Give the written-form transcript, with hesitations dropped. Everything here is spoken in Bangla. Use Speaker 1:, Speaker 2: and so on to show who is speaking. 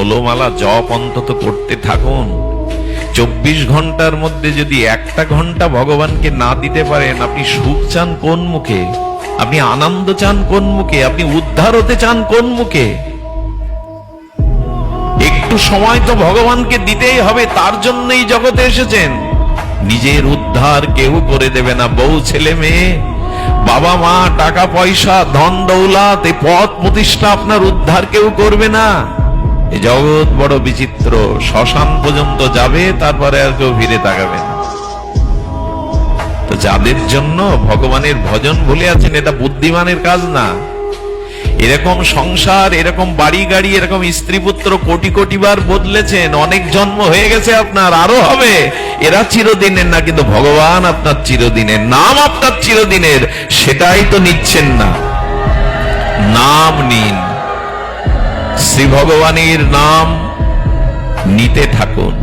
Speaker 1: 16 মালা জপ অন্তত করতে থাকুন। 24 ঘন্টার মধ্যে যদি 1টা ঘন্টা ভগবানকে না দিতে পারেন, আপনি সুখ চান কোন মুখে? আপনি আনন্দ চান কোন মুখে? আপনি উদ্ধার হতে চান কোন মুখে? একটু সময় তো ভগবানকে দিতেই হবে, তার জন্যই জগতে এসেছেন। নিজের উদ্ধার কেউ করে দেবে না। বউ, ছেলে, মেয়ে, বাবা মা, টাকা পয়সা, ধন দৌলত, এই পদ প্রতিষ্ঠা আপনার উদ্ধার কেউ করবে না। এই জগৎ বড় বিচিত্র। শ্মশান পর্যন্ত যাবে, তারপরে আর কেউ ফিরে তাকাবে না। তো যাদের জন্য ভগবানের ভজন ভুলে আছেন, এটা বুদ্ধিমানের কাজ না। এরকম সংসার, এরকম বাড়ি গাড়ি, এরকম স্ত্রী পুত্র কোটি কোটি বার বদলেছেন, অনেক জন্ম হয়ে গেছে আপনার, আরো হবে। এরা চিরদিনের না, কিন্তু ভগবান আপনার চিরদিনের, নাম আপনার চিরদিনের, সেটাই তো নিচ্ছেন না। নাম নিন, শ্রী ভগবানের নাম নিতে থাকুন।